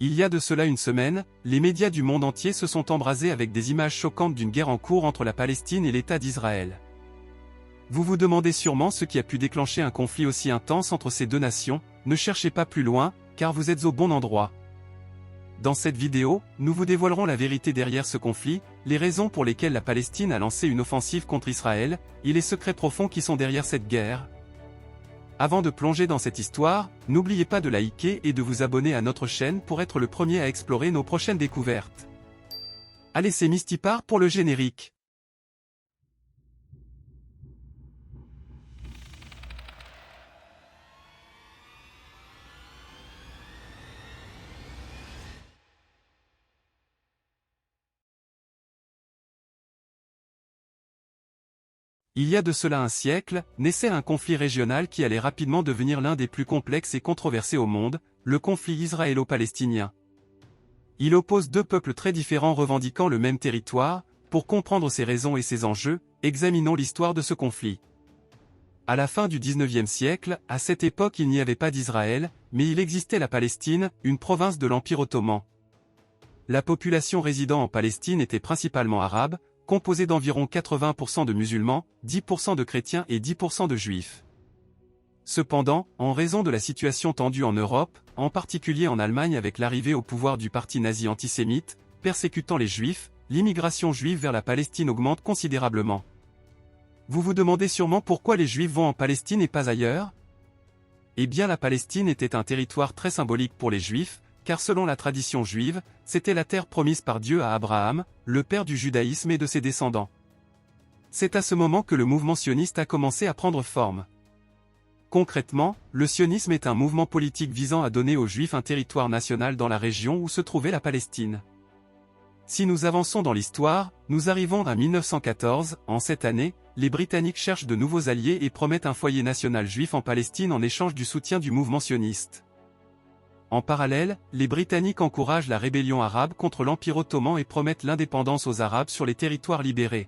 Il y a de cela une semaine, les médias du monde entier se sont embrasés avec des images choquantes d'une guerre en cours entre la Palestine et l'État d'Israël. Vous vous demandez sûrement ce qui a pu déclencher un conflit aussi intense entre ces deux nations. Ne cherchez pas plus loin, car vous êtes au bon endroit. Dans cette vidéo, nous vous dévoilerons la vérité derrière ce conflit, les raisons pour lesquelles la Palestine a lancé une offensive contre Israël, et les secrets profonds qui sont derrière cette guerre. Avant de plonger dans cette histoire, n'oubliez pas de liker et de vous abonner à notre chaîne pour être le premier à explorer nos prochaines découvertes. Allez, c'est Mystipar pour le générique. Il y a de cela un siècle, naissait un conflit régional qui allait rapidement devenir l'un des plus complexes et controversés au monde, le conflit israélo-palestinien. Il oppose deux peuples très différents revendiquant le même territoire. Pour comprendre ses raisons et ses enjeux, examinons l'histoire de ce conflit. À la fin du XIXe siècle, à cette époque il n'y avait pas d'Israël, mais il existait la Palestine, une province de l'Empire ottoman. La population résidant en Palestine était principalement arabe, composée d'environ 80% de musulmans, 10% de chrétiens et 10% de juifs. Cependant, en raison de la situation tendue en Europe, en particulier en Allemagne avec l'arrivée au pouvoir du parti nazi antisémite, persécutant les juifs, l'immigration juive vers la Palestine augmente considérablement. Vous vous demandez sûrement pourquoi les juifs vont en Palestine et pas ailleurs? Eh bien, la Palestine était un territoire très symbolique pour les juifs, car selon la tradition juive, c'était la terre promise par Dieu à Abraham, le père du judaïsme et de ses descendants. C'est à ce moment que le mouvement sioniste a commencé à prendre forme. Concrètement, le sionisme est un mouvement politique visant à donner aux Juifs un territoire national dans la région où se trouvait la Palestine. Si nous avançons dans l'histoire, nous arrivons à 1914, en cette année, les Britanniques cherchent de nouveaux alliés et promettent un foyer national juif en Palestine en échange du soutien du mouvement sioniste. En parallèle, les Britanniques encouragent la rébellion arabe contre l'Empire ottoman et promettent l'indépendance aux Arabes sur les territoires libérés.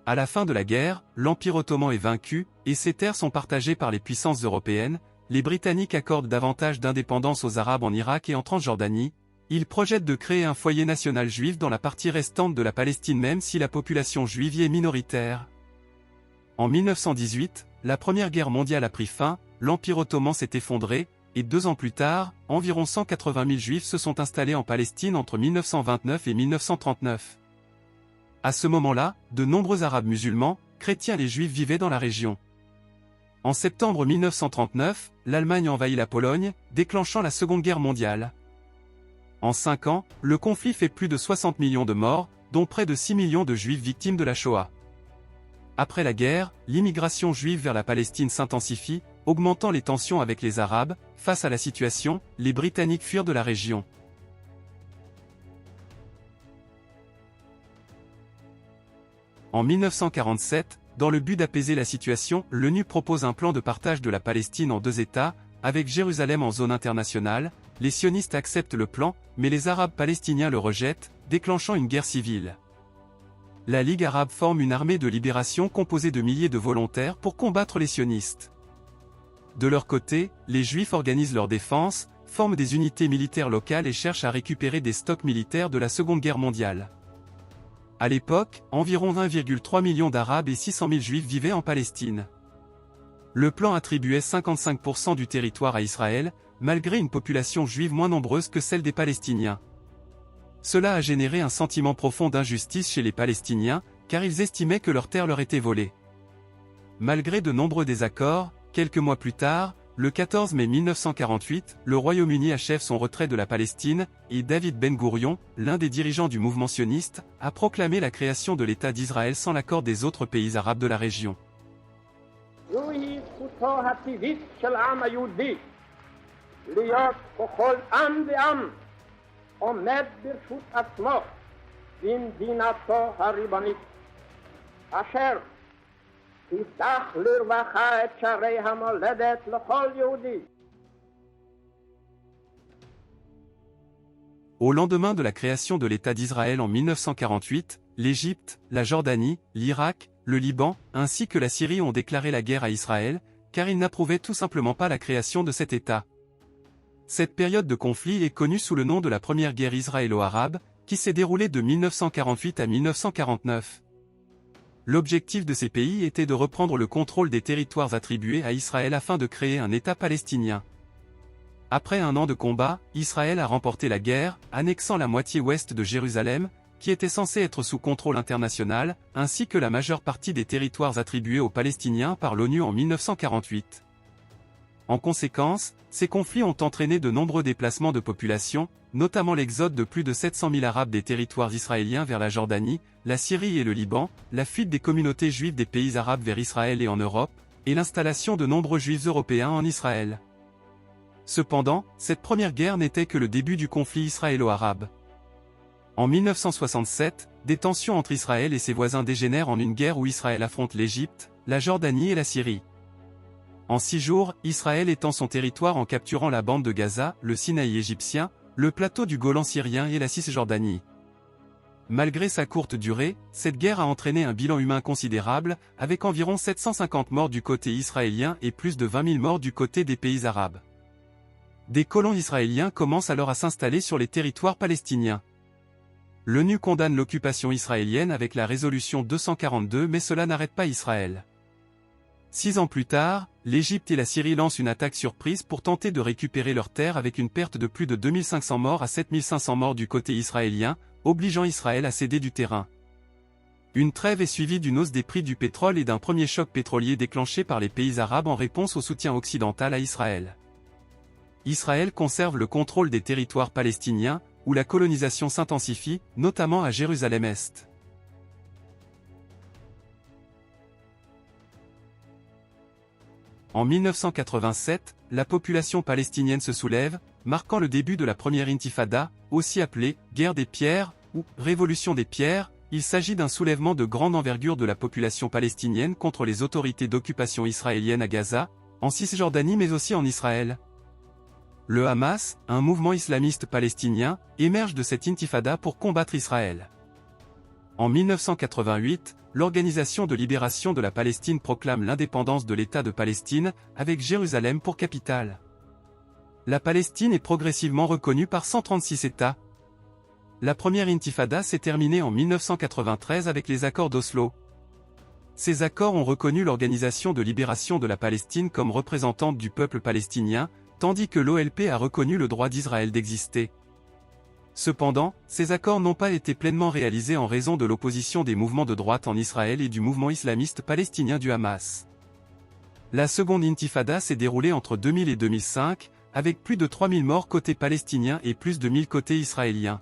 À la fin de la guerre, l'Empire ottoman est vaincu, et ses terres sont partagées par les puissances européennes. Les Britanniques accordent davantage d'indépendance aux Arabes en Irak et en Transjordanie. Ils projettent de créer un foyer national juif dans la partie restante de la Palestine même si la population juive y est minoritaire. En 1918, la Première Guerre mondiale a pris fin, l'Empire ottoman s'est effondré, et 2 ans plus tard, environ 180 000 Juifs se sont installés en Palestine entre 1929 et 1939. À ce moment-là, de nombreux Arabes musulmans, chrétiens et Juifs vivaient dans la région. En septembre 1939, l'Allemagne envahit la Pologne, déclenchant la Seconde Guerre mondiale. En 5 ans, le conflit fait plus de 60 millions de morts, dont près de 6 millions de Juifs victimes de la Shoah. Après la guerre, l'immigration juive vers la Palestine s'intensifie, augmentant les tensions avec les Arabes. Face à la situation, les Britanniques fuirent de la région. En 1947, dans le but d'apaiser la situation, l'ONU propose un plan de partage de la Palestine en 2 États, avec Jérusalem en zone internationale. Les sionistes acceptent le plan, mais les Arabes palestiniens le rejettent, déclenchant une guerre civile. La Ligue arabe forme une armée de libération composée de milliers de volontaires pour combattre les sionistes. De leur côté, les Juifs organisent leur défense, forment des unités militaires locales et cherchent à récupérer des stocks militaires de la Seconde Guerre mondiale. À l'époque, environ 1,3 million d'Arabes et 600 000 Juifs vivaient en Palestine. Le plan attribuait 55% du territoire à Israël, malgré une population juive moins nombreuse que celle des Palestiniens. Cela a généré un sentiment profond d'injustice chez les Palestiniens, car ils estimaient que leurs terres leur étaient volées. Malgré de nombreux désaccords, quelques mois plus tard, le 14 mai 1948, le Royaume-Uni achève son retrait de la Palestine, et David Ben Gourion, l'un des dirigeants du mouvement sioniste, a proclamé la création de l'État d'Israël sans l'accord des autres pays arabes de la région. Au lendemain de la création de l'État d'Israël en 1948, l'Égypte, la Jordanie, l'Irak, le Liban, ainsi que la Syrie ont déclaré la guerre à Israël, car ils n'approuvaient tout simplement pas la création de cet État. Cette période de conflit est connue sous le nom de la première guerre israélo-arabe, qui s'est déroulée de 1948 à 1949. L'objectif de ces pays était de reprendre le contrôle des territoires attribués à Israël afin de créer un État palestinien. Après un an de combat, Israël a remporté la guerre, annexant la moitié ouest de Jérusalem, qui était censée être sous contrôle international, ainsi que la majeure partie des territoires attribués aux Palestiniens par l'ONU en 1948. En conséquence, ces conflits ont entraîné de nombreux déplacements de population, notamment l'exode de plus de 700 000 Arabes des territoires israéliens vers la Jordanie, la Syrie et le Liban, la fuite des communautés juives des pays arabes vers Israël et en Europe, et l'installation de nombreux juifs européens en Israël. Cependant, cette première guerre n'était que le début du conflit israélo-arabe. En 1967, des tensions entre Israël et ses voisins dégénèrent en une guerre où Israël affronte l'Égypte, la Jordanie et la Syrie. En 6 jours, Israël étend son territoire en capturant la bande de Gaza, le Sinaï égyptien, le plateau du Golan syrien et la Cisjordanie. Malgré sa courte durée, cette guerre a entraîné un bilan humain considérable, avec environ 750 morts du côté israélien et plus de 20 000 morts du côté des pays arabes. Des colons israéliens commencent alors à s'installer sur les territoires palestiniens. L'ONU condamne l'occupation israélienne avec la résolution 242, mais cela n'arrête pas Israël. 6 ans plus tard, l'Égypte et la Syrie lancent une attaque surprise pour tenter de récupérer leurs terres avec une perte de plus de 2500 morts à 7500 morts du côté israélien, obligeant Israël à céder du terrain. Une trêve est suivie d'une hausse des prix du pétrole et d'un premier choc pétrolier déclenché par les pays arabes en réponse au soutien occidental à Israël. Israël conserve le contrôle des territoires palestiniens, où la colonisation s'intensifie, notamment à Jérusalem-Est. En 1987, la population palestinienne se soulève, marquant le début de la première intifada, aussi appelée « guerre des pierres » ou « révolution des pierres ». Il s'agit d'un soulèvement de grande envergure de la population palestinienne contre les autorités d'occupation israélienne à Gaza, en Cisjordanie mais aussi en Israël. Le Hamas, un mouvement islamiste palestinien, émerge de cette intifada pour combattre Israël. En 1988, l'Organisation de libération de la Palestine proclame l'indépendance de l'État de Palestine, avec Jérusalem pour capitale. La Palestine est progressivement reconnue par 136 États. La première intifada s'est terminée en 1993 avec les accords d'Oslo. Ces accords ont reconnu l'Organisation de libération de la Palestine comme représentante du peuple palestinien, tandis que l'OLP a reconnu le droit d'Israël d'exister. Cependant, ces accords n'ont pas été pleinement réalisés en raison de l'opposition des mouvements de droite en Israël et du mouvement islamiste palestinien du Hamas. La seconde intifada s'est déroulée entre 2000 et 2005, avec plus de 3000 morts côté palestinien et plus de 1000 côté israélien.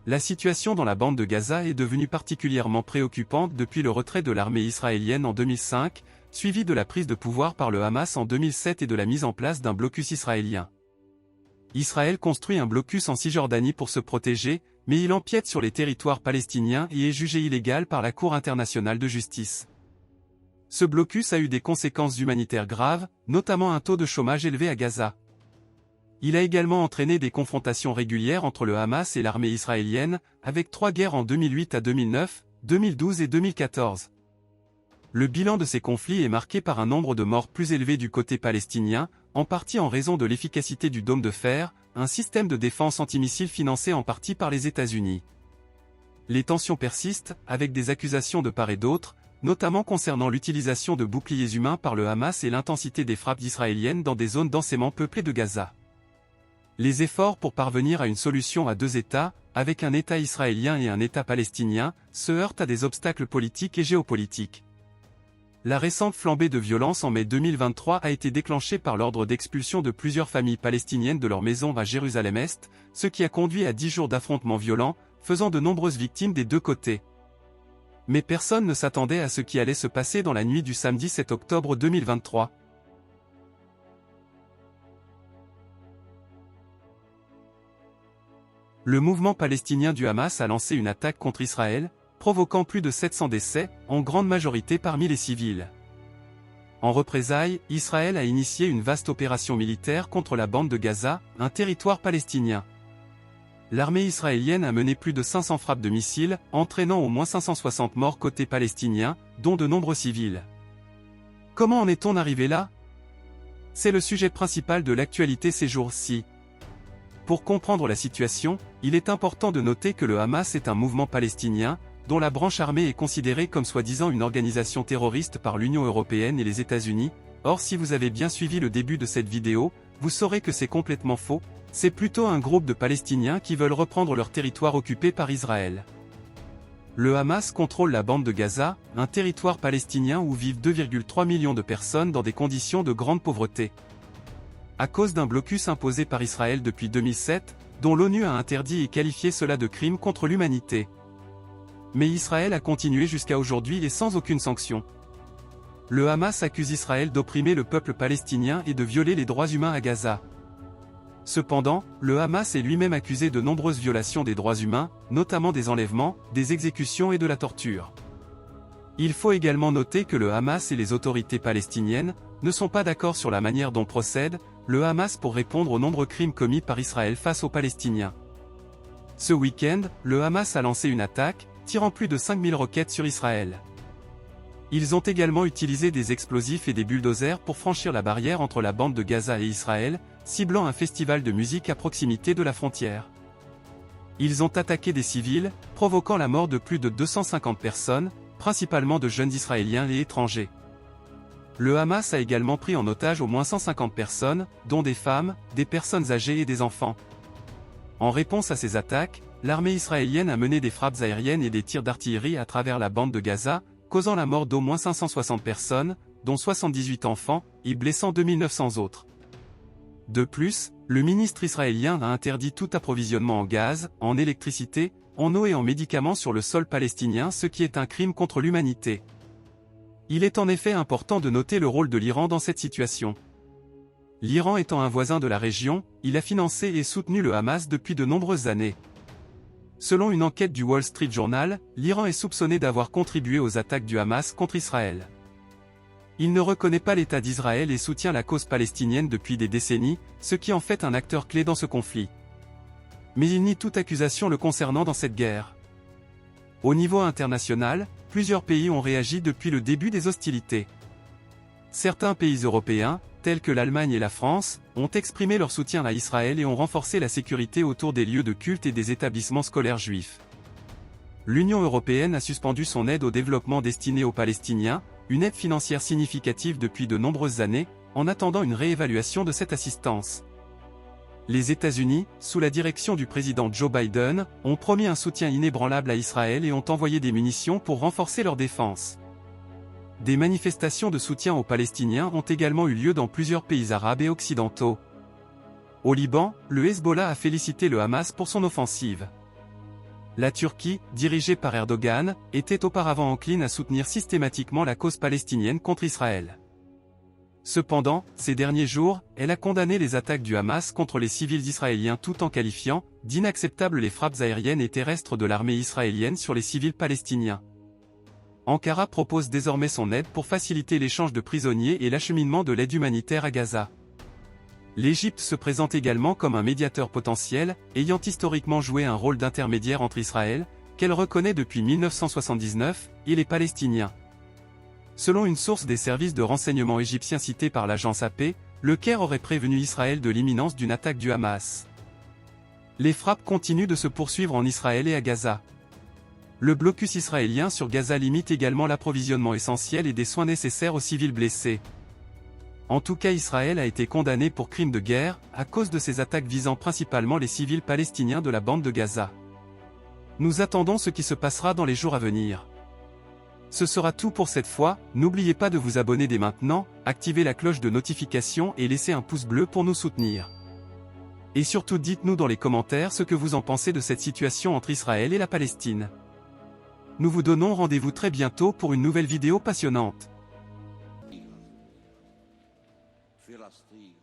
La situation dans la bande de Gaza est devenue particulièrement préoccupante depuis le retrait de l'armée israélienne en 2005, suivi de la prise de pouvoir par le Hamas en 2007 et de la mise en place d'un blocus israélien. Israël construit un blocus en Cisjordanie pour se protéger, mais il empiète sur les territoires palestiniens et est jugé illégal par la Cour internationale de justice. Ce blocus a eu des conséquences humanitaires graves, notamment un taux de chômage élevé à Gaza. Il a également entraîné des confrontations régulières entre le Hamas et l'armée israélienne, avec 3 guerres en 2008 à 2009, 2012 et 2014. Le bilan de ces conflits est marqué par un nombre de morts plus élevé du côté palestinien, en partie en raison de l'efficacité du dôme de fer, un système de défense antimissile financé en partie par les États-Unis. Les tensions persistent, avec des accusations de part et d'autre, notamment concernant l'utilisation de boucliers humains par le Hamas et l'intensité des frappes israéliennes dans des zones densément peuplées de Gaza. Les efforts pour parvenir à une solution à 2 États, avec un État israélien et un État palestinien, se heurtent à des obstacles politiques et géopolitiques. La récente flambée de violence en mai 2023 a été déclenchée par l'ordre d'expulsion de plusieurs familles palestiniennes de leur maison à Jérusalem-Est, ce qui a conduit à 10 jours d'affrontements violents, faisant de nombreuses victimes des 2 côtés. Mais personne ne s'attendait à ce qui allait se passer dans la nuit du samedi 7 octobre 2023. Le mouvement palestinien du Hamas a lancé une attaque contre Israël, provoquant plus de 700 décès, en grande majorité parmi les civils. En représailles, Israël a initié une vaste opération militaire contre la bande de Gaza, un territoire palestinien. L'armée israélienne a mené plus de 500 frappes de missiles, entraînant au moins 560 morts côté palestinien, dont de nombreux civils. Comment en est-on arrivé là ? C'est le sujet principal de l'actualité ces jours-ci. Pour comprendre la situation, il est important de noter que le Hamas est un mouvement palestinien, dont la branche armée est considérée comme soi-disant une organisation terroriste par l'Union européenne et les États-Unis. Or, si vous avez bien suivi le début de cette vidéo, vous saurez que c'est complètement faux. C'est plutôt un groupe de Palestiniens qui veulent reprendre leur territoire occupé par Israël. Le Hamas contrôle la bande de Gaza, un territoire palestinien où vivent 2,3 millions de personnes dans des conditions de grande pauvreté. À cause d'un blocus imposé par Israël depuis 2007, dont l'ONU a interdit et qualifié cela de crime contre l'humanité. Mais Israël a continué jusqu'à aujourd'hui et sans aucune sanction. Le Hamas accuse Israël d'opprimer le peuple palestinien et de violer les droits humains à Gaza. Cependant, le Hamas est lui-même accusé de nombreuses violations des droits humains, notamment des enlèvements, des exécutions et de la torture. Il faut également noter que le Hamas et les autorités palestiniennes ne sont pas d'accord sur la manière dont procède le Hamas pour répondre aux nombreux crimes commis par Israël face aux Palestiniens. Ce week-end, le Hamas a lancé une attaque, tirant plus de 5000 roquettes sur Israël. Ils ont également utilisé des explosifs et des bulldozers pour franchir la barrière entre la bande de Gaza et Israël, ciblant un festival de musique à proximité de la frontière. Ils ont attaqué des civils, provoquant la mort de plus de 250 personnes, principalement de jeunes Israéliens et étrangers. Le Hamas a également pris en otage au moins 150 personnes, dont des femmes, des personnes âgées et des enfants. En réponse à ces attaques, l'armée israélienne a mené des frappes aériennes et des tirs d'artillerie à travers la bande de Gaza, causant la mort d'au moins 560 personnes, dont 78 enfants, et blessant 2900 autres. De plus, le ministre israélien a interdit tout approvisionnement en gaz, en électricité, en eau et en médicaments sur le sol palestinien, ce qui est un crime contre l'humanité. Il est en effet important de noter le rôle de l'Iran dans cette situation. L'Iran étant un voisin de la région, il a financé et soutenu le Hamas depuis de nombreuses années. Selon une enquête du Wall Street Journal, l'Iran est soupçonné d'avoir contribué aux attaques du Hamas contre Israël. Il ne reconnaît pas l'État d'Israël et soutient la cause palestinienne depuis des décennies, ce qui en fait un acteur clé dans ce conflit. Mais il nie toute accusation le concernant dans cette guerre. Au niveau international, plusieurs pays ont réagi depuis le début des hostilités. Certains pays européens, tels que l'Allemagne et la France, ont exprimé leur soutien à Israël et ont renforcé la sécurité autour des lieux de culte et des établissements scolaires juifs. L'Union européenne a suspendu son aide au développement destinée aux Palestiniens, une aide financière significative depuis de nombreuses années, en attendant une réévaluation de cette assistance. Les États-Unis, sous la direction du président Joe Biden, ont promis un soutien inébranlable à Israël et ont envoyé des munitions pour renforcer leur défense. Des manifestations de soutien aux Palestiniens ont également eu lieu dans plusieurs pays arabes et occidentaux. Au Liban, le Hezbollah a félicité le Hamas pour son offensive. La Turquie, dirigée par Erdogan, était auparavant encline à soutenir systématiquement la cause palestinienne contre Israël. Cependant, ces derniers jours, elle a condamné les attaques du Hamas contre les civils israéliens tout en qualifiant d'inacceptables les frappes aériennes et terrestres de l'armée israélienne sur les civils palestiniens. Ankara propose désormais son aide pour faciliter l'échange de prisonniers et l'acheminement de l'aide humanitaire à Gaza. L'Égypte se présente également comme un médiateur potentiel, ayant historiquement joué un rôle d'intermédiaire entre Israël, qu'elle reconnaît depuis 1979, et les Palestiniens. Selon une source des services de renseignement égyptiens citée par l'agence AP, le Caire aurait prévenu Israël de l'imminence d'une attaque du Hamas. Les frappes continuent de se poursuivre en Israël et à Gaza. Le blocus israélien sur Gaza limite également l'approvisionnement essentiel et des soins nécessaires aux civils blessés. En tout cas, Israël a été condamné pour crime de guerre, à cause de ces attaques visant principalement les civils palestiniens de la bande de Gaza. Nous attendons ce qui se passera dans les jours à venir. Ce sera tout pour cette fois, n'oubliez pas de vous abonner dès maintenant, activer la cloche de notification et laisser un pouce bleu pour nous soutenir. Et surtout dites-nous dans les commentaires ce que vous en pensez de cette situation entre Israël et la Palestine. Nous vous donnons rendez-vous très bientôt pour une nouvelle vidéo passionnante. Philistia.